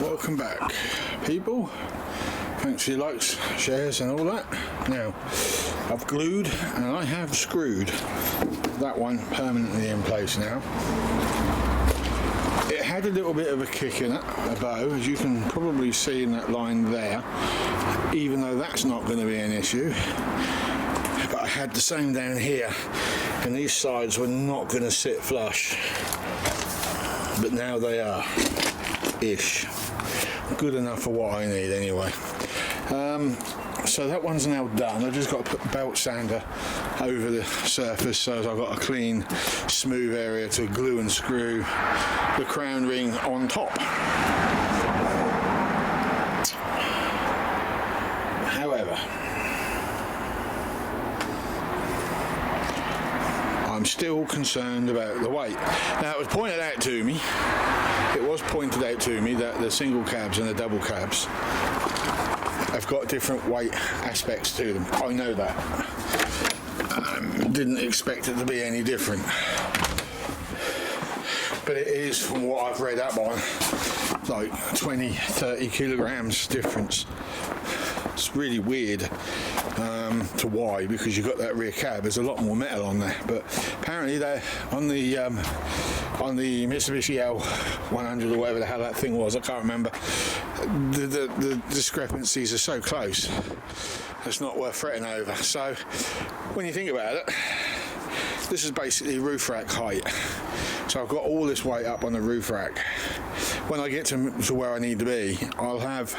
Welcome back, people. Thanks for your likes, shares and all that. Now, I've glued and I have screwed that one permanently in place now. It had a little bit of a kick in it, a bow, as you can probably see in that line there, even though that's not going to be an issue. But I had the same down here, and these sides were not going to sit flush. But now they are, ish. Good enough for what I need anyway. So that one's now done. I've just got to put belt sander over the surface so I've got a clean, smooth area to glue and screw the crown ring on top. However, I'm still concerned about the weight. Now, it was pointed out to me that the single cabs and the double cabs have got different weight aspects to them. I know that. Didn't expect it to be any different. But it is, from what I've read up on, like 20-30 kilograms difference. It's really weird to why, because you've got that rear cab, there's a lot more metal on there, but apparently they're on the Mitsubishi L100 or whatever the hell that thing was, I can't remember, the discrepancies are so close it's not worth fretting over. So when you think about it, this is basically roof rack height. So I've got all this weight up on the roof rack. When I get to where I need to be, I'll have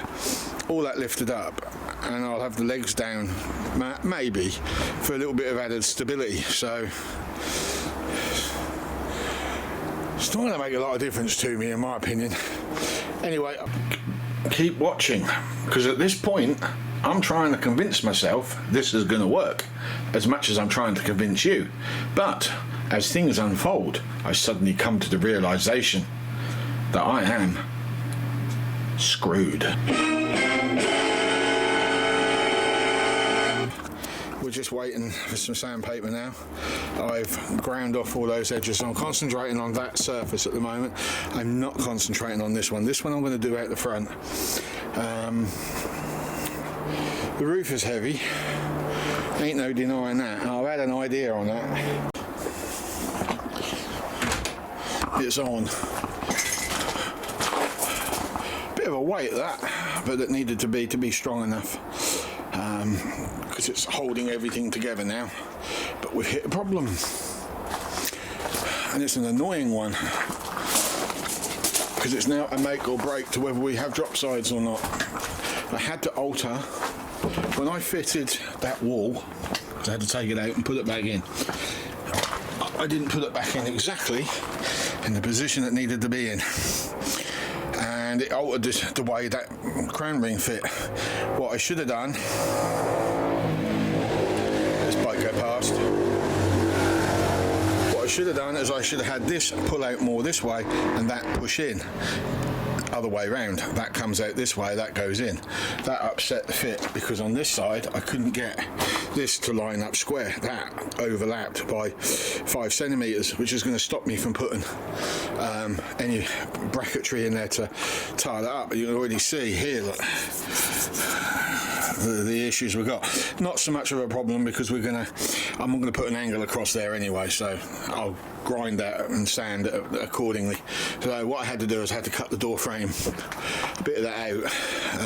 all that lifted up and I'll have the legs down, maybe, for a little bit of added stability. So it's not going to make a lot of difference to me, in my opinion. Anyway, keep watching, because at this point I'm trying to convince myself this is going to work as much as I'm trying to convince you. But as things unfold, I suddenly come to the realization that I am screwed. We're just waiting for some sandpaper now. I've ground off all those edges, so I'm concentrating on that surface at the moment. I'm not concentrating on this one. This one I'm going to do out the front. The roof is heavy, ain't no denying that. I've had an idea on that. It's on. Bit of a weight that, but it needed to be strong enough, because it's holding everything together now. But we've hit a problem, and it's an annoying one, because it's now a make or break to whether we have drop sides or not. I had to alter when I fitted that wall, because I had to take it out and put it back in. I didn't put it back in exactly in the position it needed to be in, and it altered the way that crown ring fit. What I should have done, this bike go past, what I should have done is I should have had this pull out more this way and that push in. Other way round, that comes out this way, that goes in. That upset the fit, because on this side I couldn't get this to line up square. That overlapped by 5 centimeters, which is going to stop me from putting any bracketry in there to tie that up. You can already see here, look, the issues we've got. Not so much of a problem, because I'm going to put an angle across there anyway, so I'll grind that and sand it accordingly. So what I had to do is I had to cut the door frame, a bit of that out,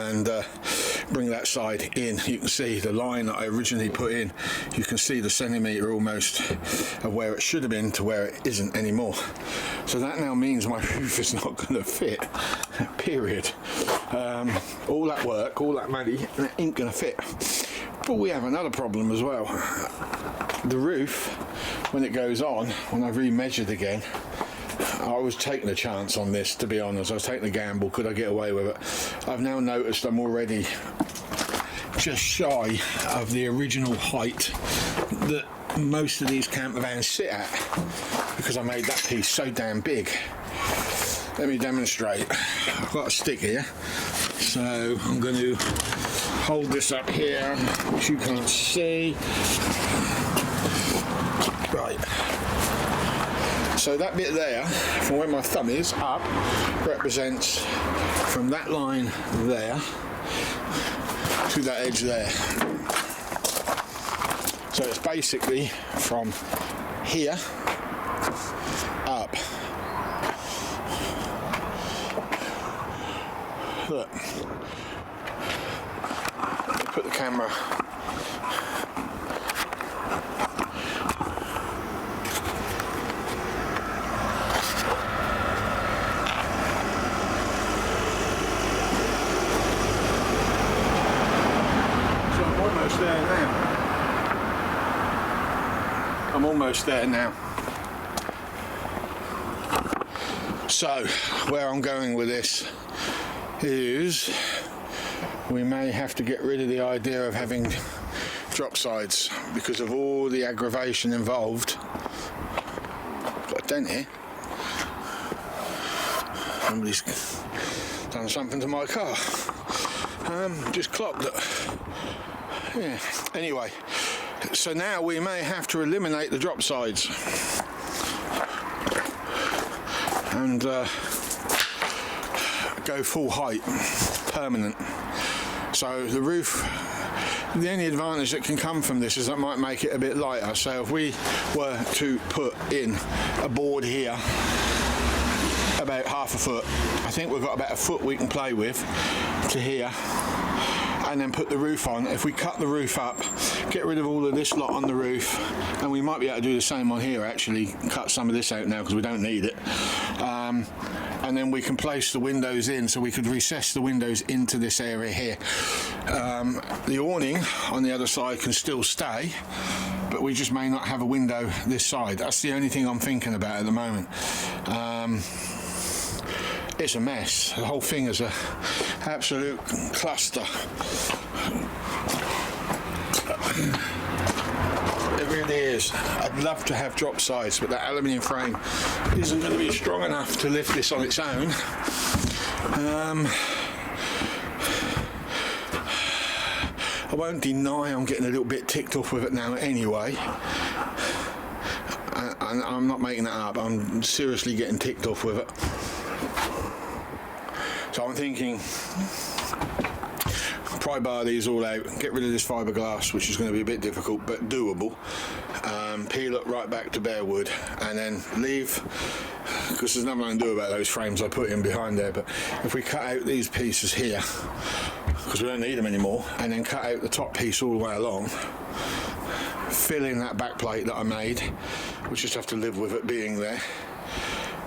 and bring that side in. You can see the line that I originally put in. You can see the centimetre almost of where it should have been to where it isn't anymore. So that now means my roof is not going to fit, period. All that work, all that money, and it ain't going to fit. But we have another problem as well. The roof, when it goes on, when I've remeasured again, I was taking a chance on this, to be honest. I was taking a gamble. Could I get away with it? I've now noticed I'm already just shy of the original height that most of these camper vans sit at, because I made that piece so damn big. Let me demonstrate. I've got a stick here, so I'm going to hold this up here, which you can't see. Right. So that bit there, from where my thumb is, up, represents from that line there to that edge there. So it's basically from here up. Look, put the camera. I'm almost there now. So where I'm going with this is we may have to get rid of the idea of having drop sides because of all the aggravation involved. Got a dent here. Somebody's done something to my car. Just clocked it. Yeah. Anyway, so now we may have to eliminate the drop sides and go full height, permanent. So the roof, the only advantage that can come from this is that might make it a bit lighter. So if we were to put in a board here about half a foot, I think we've got about a foot we can play with to here, and then put the roof on. If we cut the roof up, get rid of all of this lot on the roof, and we might be able to do the same on here actually, cut some of this out now because we don't need it, and then we can place the windows in, so we could recess the windows into this area here. The awning on the other side can still stay, but we just may not have a window this side. That's the only thing I'm thinking about at the moment. It's a mess. The whole thing is a absolute cluster. It really is. I'd love to have drop sides, but that aluminium frame isn't going to be strong enough to lift this on its own. I won't deny I'm getting a little bit ticked off with it now anyway. And I'm not making that up. I'm seriously getting ticked off with it. So I'm thinking, pry bar these all out, get rid of this fiberglass, which is going to be a bit difficult but doable, peel it right back to bare wood, and then leave, because there's nothing I can do about those frames I put in behind there, but if we cut out these pieces here, because we don't need them anymore, and then cut out the top piece all the way along, fill in that back plate that I made, we just have to live with it being there,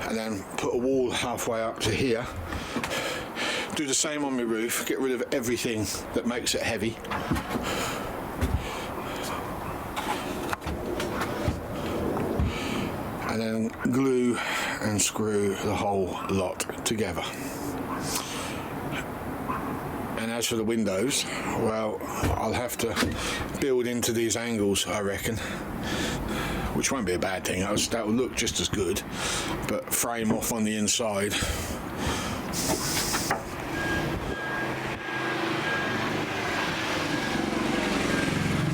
and then put a wall halfway up to here. Do the same on my roof, get rid of everything that makes it heavy. And then glue and screw the whole lot together. And as for the windows, well, I'll have to build into these angles, I reckon. Which won't be a bad thing, that will look just as good, but frame off on the inside.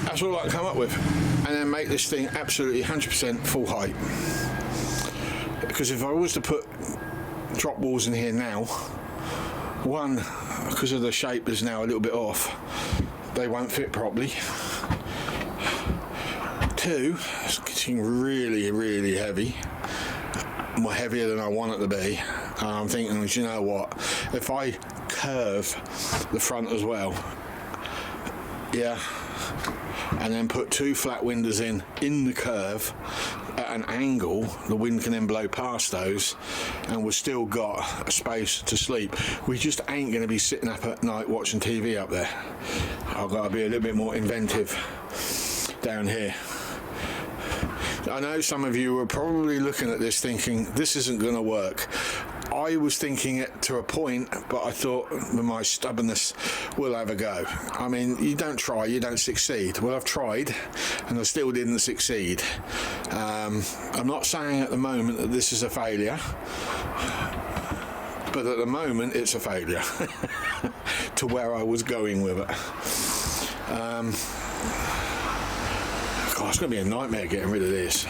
That's all I can come up with, and then make this thing absolutely 100% full height. Because if I was to put drop walls in here now, one, because of the shape is now a little bit off, they won't fit properly. Two, it's getting really, really heavy, more heavier than I want it to be. I'm thinking, you know what, if I curve the front as well, yeah, and then put two flat windows in the curve at an angle, the wind can then blow past those, and we've still got a space to sleep. We just ain't going to be sitting up at night watching TV up there. I've got to be a little bit more inventive down here. I know some of you are probably looking at this thinking this isn't going to work. I was thinking it to a point, but I thought with my stubbornness, we'll have a go. I mean, you don't try, you don't succeed. Well, I've tried, and I still didn't succeed. I'm not saying at the moment that this is a failure, but at the moment it's a failure to where I was going with it. God, it's going to be a nightmare getting rid of this.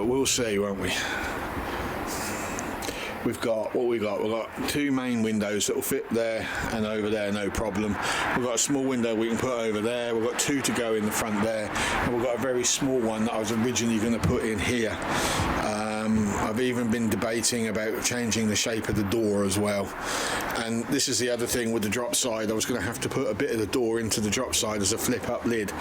but we'll see, won't we? We've got we've got two main windows that will fit there and over there, no problem. We've got a small window we can put over there. We've got two to go in the front there, and we've got a very small one that I was originally going to put in here. I've even been debating about changing the shape of the door as well. And this is the other thing with the drop side. I was going to have to put a bit of the door into the drop side as a flip-up lid.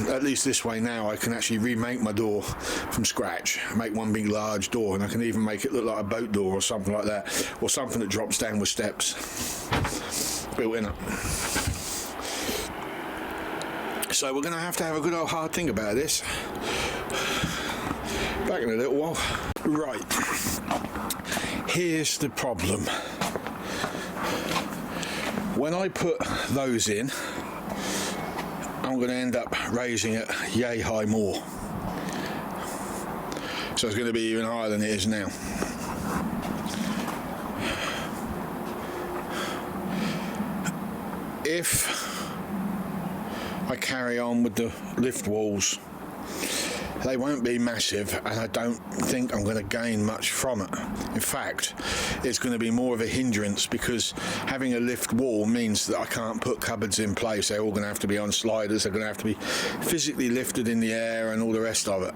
At least this way now I can actually remake my door from scratch, make one big large door, and I can even make it look like a boat door or something like that, or something that drops down with steps built in it. So we're going to have a good old hard think about this. Back in a little while. Right, here's the problem. When I put those in, I'm going to end up raising it yay high more. So it's going to be even higher than it is now. If I carry on with the lift walls, they won't be massive, and I don't think I'm going to gain much from it. In fact, it's going to be more of a hindrance, because having a lift wall means that I can't put cupboards in place. They're all going to have to be on sliders. They're going to have to be physically lifted in the air and all the rest of it.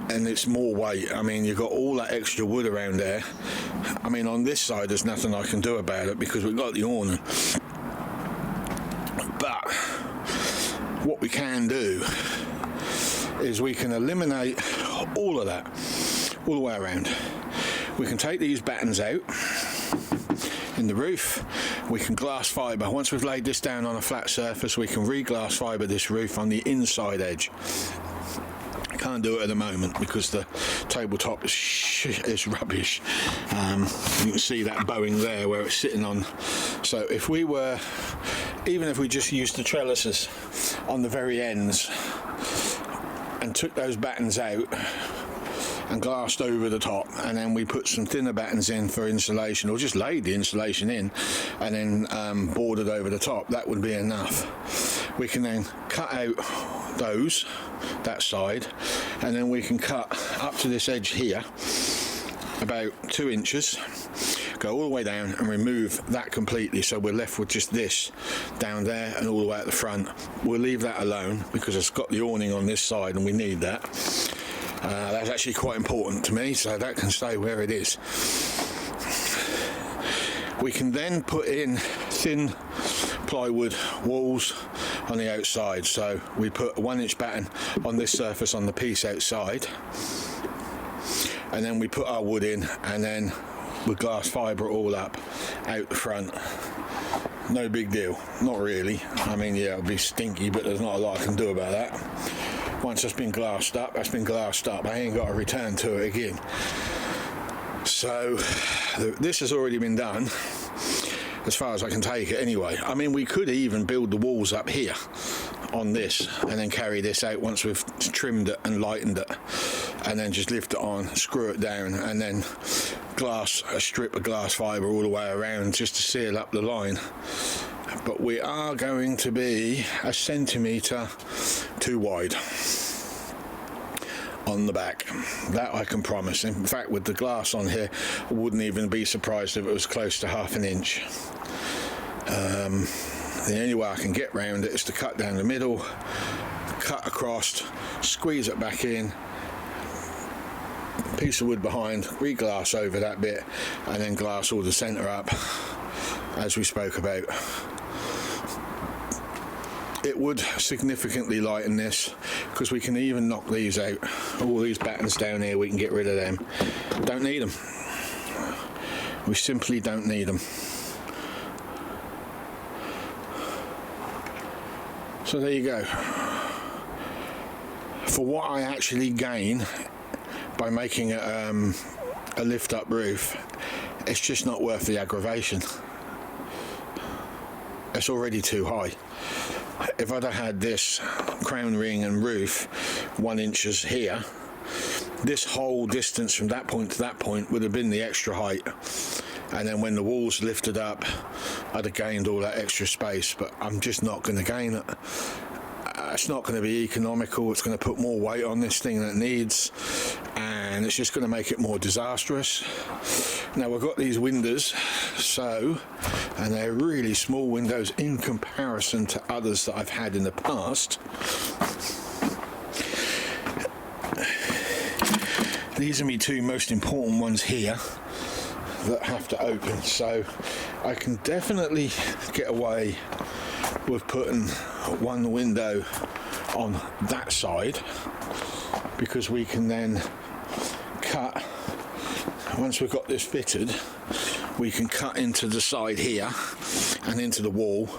And it's more weight. I mean, you've got all that extra wood around there. I mean, on this side, there's nothing I can do about it because we've got the awning. But what we can do is we can eliminate all of that, all the way around. We can take these battens out in the roof. We can glass fibre. Once we've laid this down on a flat surface, we can re-glass fibre this roof on the inside edge. Can't do it at the moment because the tabletop is rubbish. You can see that bowing there where it's sitting on. So if we were, even if we just used the trellises on the very ends and took those battens out and glassed over the top, and then we put some thinner battens in for insulation, or just laid the insulation in and then boarded over the top, that would be enough. We can then cut out that side, and then we can cut up to this edge here about 2 inches, go all the way down and remove that completely, so we're left with just this down there and all the way at the front. We'll leave that alone because it's got the awning on this side and we need that. That's actually quite important to me, so that can stay where it is. We can then put in thin plywood walls on the outside, so we put a 1-inch batten on this surface on the piece outside, and then we put our wood in, and then we glass fibre it all up out the front. No big deal, not really. I mean, yeah, it'll be stinky, but there's not a lot I can do about that. Once it's been glassed up, that's been glassed up. I ain't got to return to it again. So this has already been done, as far as I can take it anyway. I mean, we could even build the walls up here on this and then carry this out once we've trimmed it and lightened it, and then just lift it on, screw it down, and then glass a strip of glass fibre all the way around just to seal up the line. But we are going to be 1 centimetre too wide on the back. That I can promise. In fact, with the glass on here, I wouldn't even be surprised if it was close to 1/2 inch. The only way I can get round it is to cut down the middle, cut across, squeeze it back in, piece of wood behind, re-glass over that bit, and then glass all the centre up, as we spoke about. It would significantly lighten this, because we can even knock these out. All these battens down here, we can get rid of them. Don't need them. We simply don't need them. So there you go. For what I actually gain by making a lift-up roof, it's just not worth the aggravation. It's already too high. If I'd have had this crown ring and roof 1 inches here, this whole distance from that point to that point would have been the extra height, and then when the walls lifted up, I'd have gained all that extra space. But I'm just not going to gain it. That's not going to be economical. It's going to put more weight on this thing than it needs, and it's just going to make it more disastrous. Now we've got these windows, and they're really small windows in comparison to others that I've had in the past. These are my two most important ones here that have to open, so I can definitely get away with putting one window on that side, because we can then cut, once we've got this fitted, we can cut into the side here and into the wall,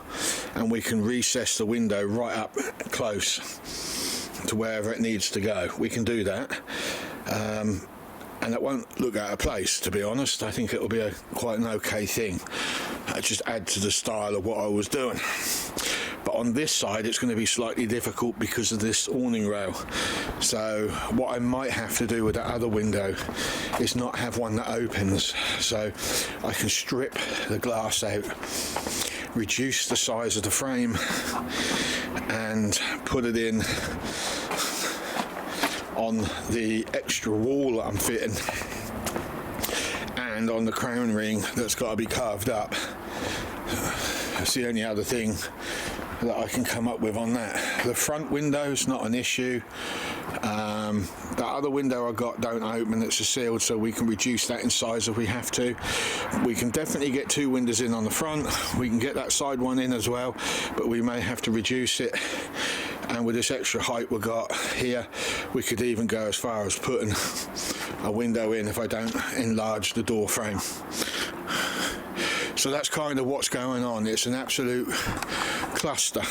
and we can recess the window right up close to wherever it needs to go. We can do that, and it won't look out of place, to be honest. I think it'll be quite an okay thing. Just add to the style of what I was doing. But on this side it's going to be slightly difficult because of this awning rail. So what I might have to do with that other window is not have one that opens, so I can strip the glass out, reduce the size of the frame, and put it in on the extra wall that I'm fitting, and on the crown ring that's got to be carved up. That's the only other thing that I can come up with on that. The front window's not an issue. The other window I got don't open, it's a sealed, so we can reduce that in size if we have to. We can definitely get two windows in on the front. We can get that side one in as well, but we may have to reduce it. And with this extra height we got here, we could even go as far as putting a window in if I don't enlarge the door frame. So that's kind of what's going on. It's an absolute cluster.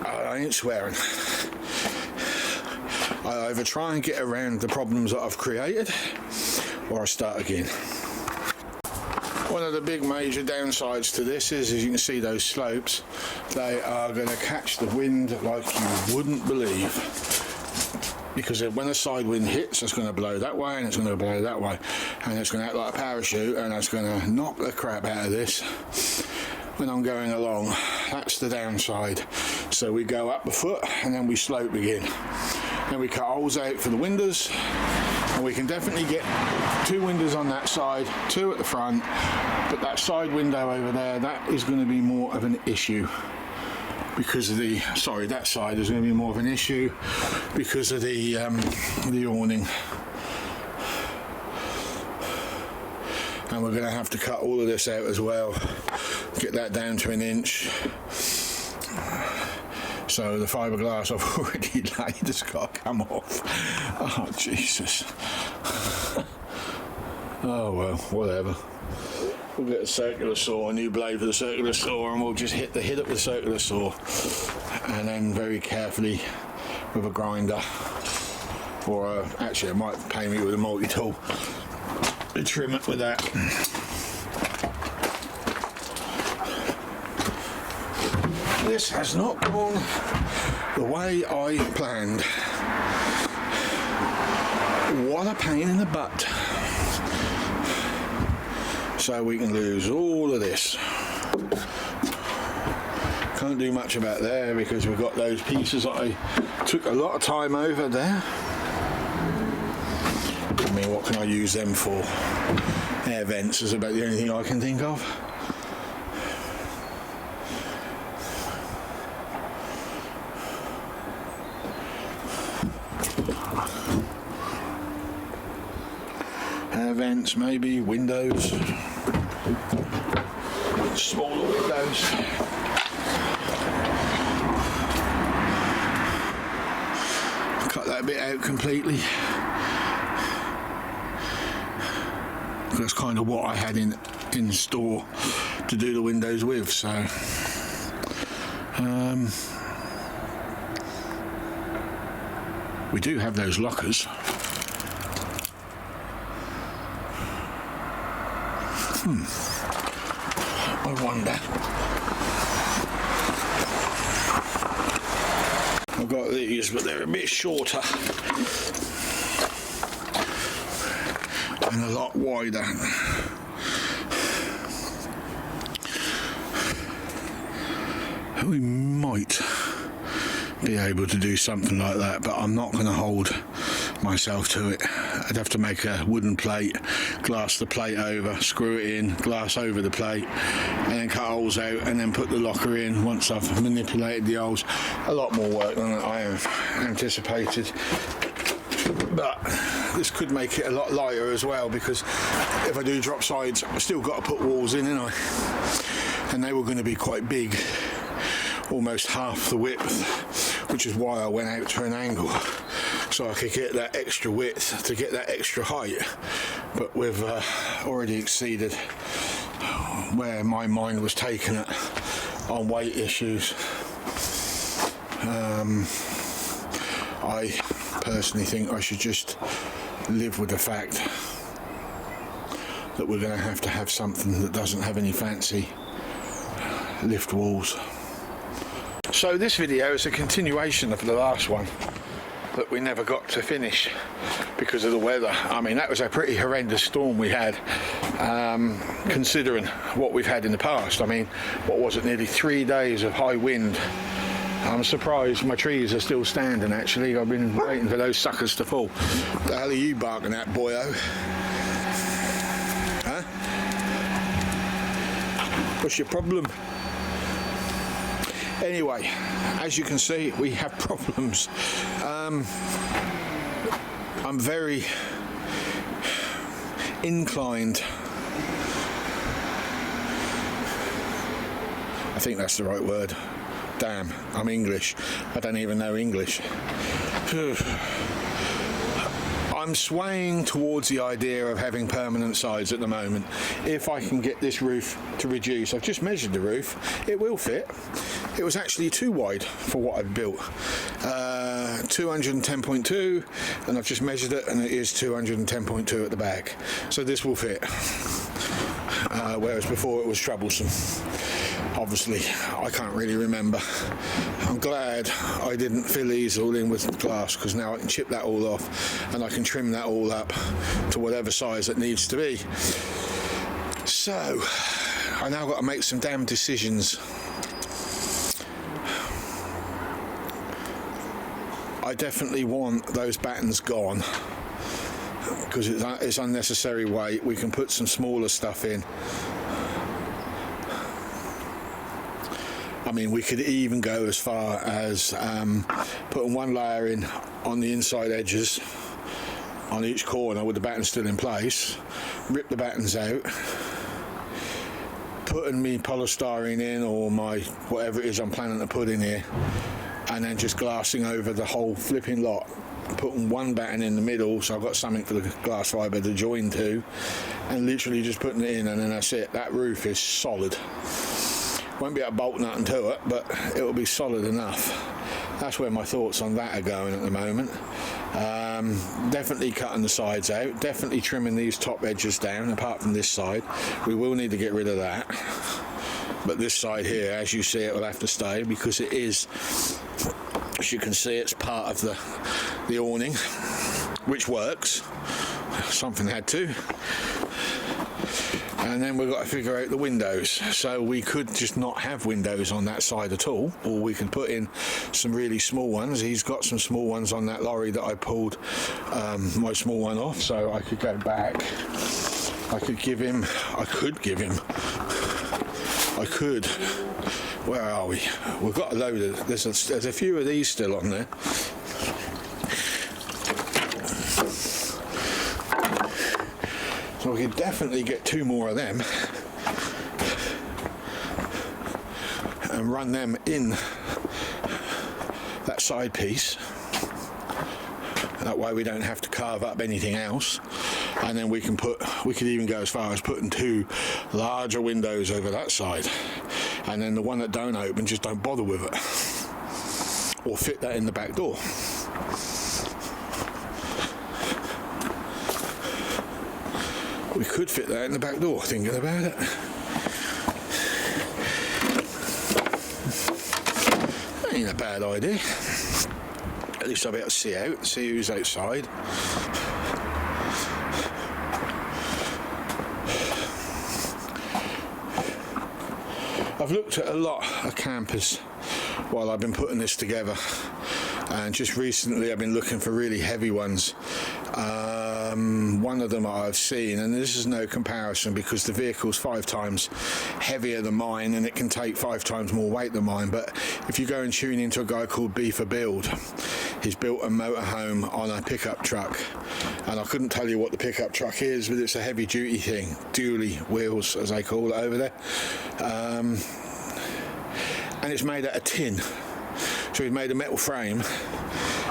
I ain't swearing. I either try and get around the problems that I've created, or I start again. One of the big major downsides to this is, as you can see, those slopes, they are going to catch the wind like you wouldn't believe. Because when a side wind hits, it's going to blow that way and it's going to blow that way, and it's going to act like a parachute, and it's going to knock the crap out of this when I'm going along. That's the downside. So we go up a foot and then we slope again. Then we cut holes out for the windows, and we can definitely get two windows on that side, two at the front, but that side window over there, that is going to be more of an issue. Because of the, that side is going to be more of an issue because of the awning. And we're going to have to cut all of this out as well, get that down to 1 inch. So the fiberglass I've already laid has got to come off. Oh Jesus. Oh well, whatever. We'll get a circular saw, a new blade for the circular saw, and we'll just hit the head up with the circular saw, and then very carefully with a grinder, or actually it might pay me with a multi-tool to trim it with that. This has not gone the way I planned. What a pain in the butt. So we can lose all of this. Can't do much about there because we've got those pieces that I took a lot of time over there. I mean, what can I use them for? Air vents is about the only thing I can think of. Air vents, maybe, windows. Smaller windows. Cut that bit out completely. That's kind of what I had in store to do the windows with, so we do have those lockers. I wonder. I've got these, but they're a bit shorter and a lot wider. We might be able to do something like that, but I'm not going to hold myself to it. I'd have to make a wooden plate, glass the plate over, screw it in, glass over the plate, and then cut holes out and then put the locker in once I've manipulated the holes. A lot more work than I have anticipated, but this could make it a lot lighter as well, because if I do drop sides, I've still got to put walls in, ain't I? And they were going to be quite big, almost half the width, which is why I went out to an angle, so I could get that extra width to get that extra height. But we've already exceeded where my mind was taken at on weight issues. I personally think I should just live with the fact that we're going to have something that doesn't have any fancy lift walls. So this video is a continuation of the last one that we never got to finish because of the weather. I mean, that was a pretty horrendous storm we had, considering what we've had in the past. I mean, what was it, nearly 3 days of high wind. I'm surprised my trees are still standing, actually. I've been waiting for those suckers to fall. The hell are you barking at, boyo? Huh? What's your problem? Anyway, as you can see, we have problems. I'm very inclined, I think that's the right word. Damn, I'm English. I don't even know English. I'm swaying towards the idea of having permanent sides at the moment. If I can get this roof to reduce, I've just measured the roof, it will fit. It was actually too wide for what I've built. 210.2, and I've just measured it, and it is 210.2 at the back. So this will fit. Whereas before it was troublesome. Obviously, I can't really remember. I'm glad I didn't fill these all in with glass, because now I can chip that all off and I can trim that all up to whatever size it needs to be. So, I now got to make some damn decisions. I definitely want those battens gone, because it's unnecessary weight. We can put some smaller stuff in. I mean, we could even go as far as putting one layer in on the inside edges on each corner with the battens still in place, rip the battens out, putting me polystyrene in, or my whatever it is I'm planning to put in here, and then just glassing over the whole flipping lot, putting one batten in the middle so I've got something for the glass fibre to join to, and literally just putting it in, and then that's it. That roof is solid. Won't be able to bolt nothing to it, but it will be solid enough. That's where my thoughts on that are going at the moment. Definitely cutting the sides out, definitely trimming these top edges down, apart from this side. We will need to get rid of that. But this side here, as you see, it will have to stay, because it is, as you can see, it's part of the awning, which works. Something had to. And then we've got to figure out the windows. So we could just not have windows on that side at all, or we can put in some really small ones. He's got some small ones on that lorry that I pulled my small one off, so I could go back. I could give him, where are we? We've got a load of, there's a few of these still on there. So we could definitely get 2 more of them and run them in that side piece. That way we don't have to carve up anything else. And then we could even go as far as putting 2 larger windows over that side. And then the one that don't open, just don't bother with it. Or fit that in the back door. We could fit that in the back door, thinking about it. That ain't a bad idea. At least I'll be able to see who's outside. I've looked at a lot of campers while I've been putting this together, and just recently I've been looking for really heavy ones. One of them I've seen, and this is no comparison because the vehicle's 5 times heavier than mine and it can take 5 times more weight than mine, but if you go and tune into a guy called B for Build, he's built a motorhome on a pickup truck, and I couldn't tell you what the pickup truck is, but it's a heavy duty thing, dually wheels as they call it over there, and it's made out of tin. So he's made a metal frame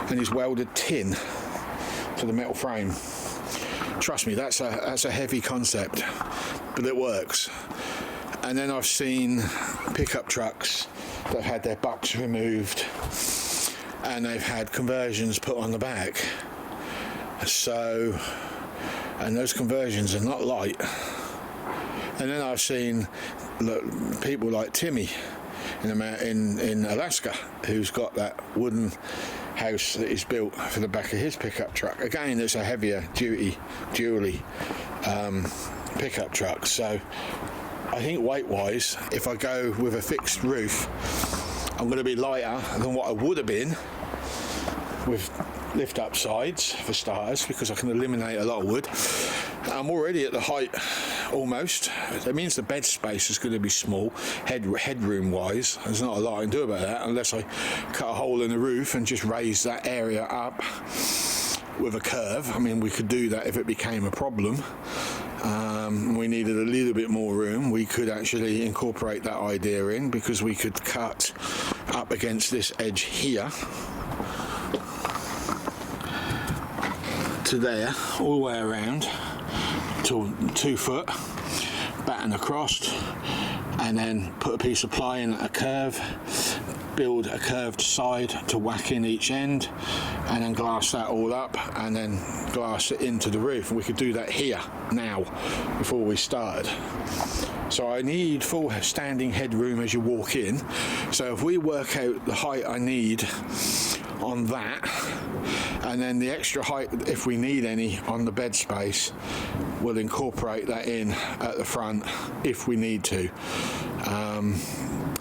and he's welded tin to the metal frame. Trust me, that's a heavy concept, but it works. And then I've seen pickup trucks that had their bucks removed and they've had conversions put on the back. So, and those conversions are not light. And then I've seen people like Timmy in Alaska, who's got that wooden house that he's built for the back of his pickup truck. Again, it's a heavier duty dually pickup truck. So I think weight wise, if I go with a fixed roof, I'm going to be lighter than what I would have been with lift up sides for starters, because I can eliminate a lot of wood. I'm already at the height almost. That means the bed space is going to be small headroom wise. There's not a lot I can do about that unless I cut a hole in the roof and just raise that area up with a curve. I mean, we could do that if it became a problem. We needed a little bit more room. We could actually incorporate that idea in, because we could cut up against this edge here to there, all the way around to 2 foot, batten across, and then put a piece of ply in a curve, build a curved side to whack in each end, and then glass that all up and then glass it into the roof. And we could do that here now before we started. So I need full standing headroom as you walk in. So if we work out the height I need on that, and then the extra height, if we need any, on the bed space, we'll incorporate that in at the front if we need to.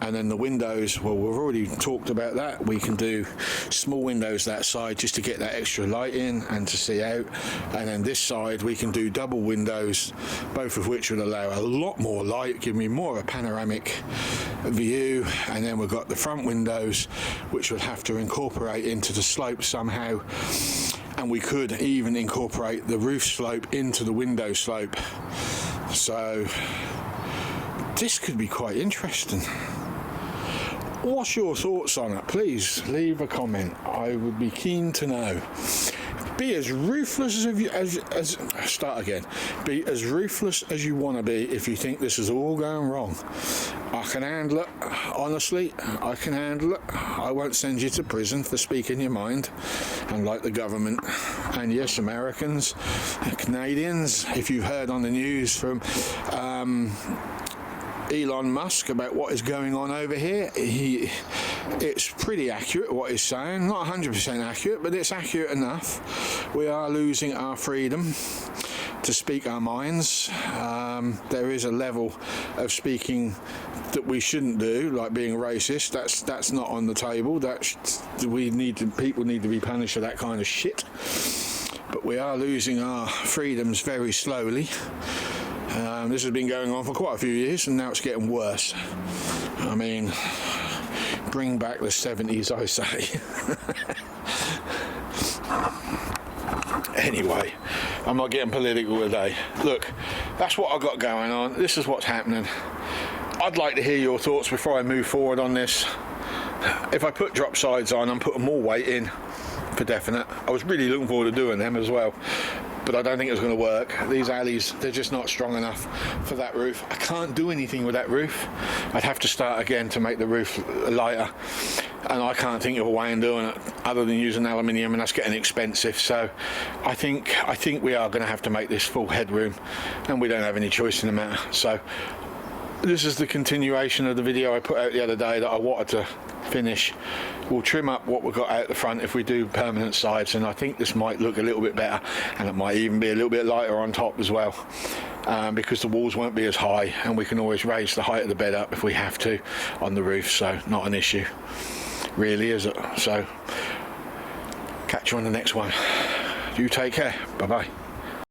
And then the windows, well, we've already talked about that. We can do small windows that side just to get that extra light in and to see out. And then this side we can do double windows, both of which would allow a lot more light, give me more of a panoramic view. And then we've got the front windows, which would have to incorporate into the slope somehow. And we could even incorporate the roof slope into the window slope. So this could be quite interesting. What's your thoughts on it? Please leave a comment. I would be keen to know. Be as ruthless as start again. Be as ruthless as you want to be if you think this is all going wrong. I can handle it. Honestly, I can handle it. I won't send you to prison for speaking your mind, unlike the government. And yes, Americans, Canadians, if you've heard on the news from Elon Musk about what is going on over here, it's pretty accurate what he's saying. Not 100% accurate, but it's accurate enough. We are losing our freedom to speak our minds. There is a level of speaking that we shouldn't do, like being racist. That's not on the table. People need to be punished for that kind of shit. But we are losing our freedoms very slowly. This has been going on for quite a few years, and now it's getting worse. I mean, bring back the 70s, I say. Anyway, I'm not getting political today. Look, that's what I've got going on. This is what's happening. I'd like to hear your thoughts before I move forward on this. If I put drop sides on, I'm putting more weight in for definite. I was really looking forward to doing them as well, but I don't think it's going to work. These alleys, they're just not strong enough for that roof. I can't do anything with that roof. I'd have to start again to make the roof lighter, and I can't think of a way of doing it other than using aluminium, and that's getting expensive. So I think we are going to have to make this full headroom, and we don't have any choice in the matter. So this is the continuation of the video I put out the other day that I wanted to finish. We'll trim up what we've got out the front if we do permanent sides, and I think this might look a little bit better, and it might even be a little bit lighter on top as well. because the walls won't be as high, and we can always raise the height of the bed up if we have to on the roof, so not an issue really, is it? So catch you on the next one. You take care. Bye bye.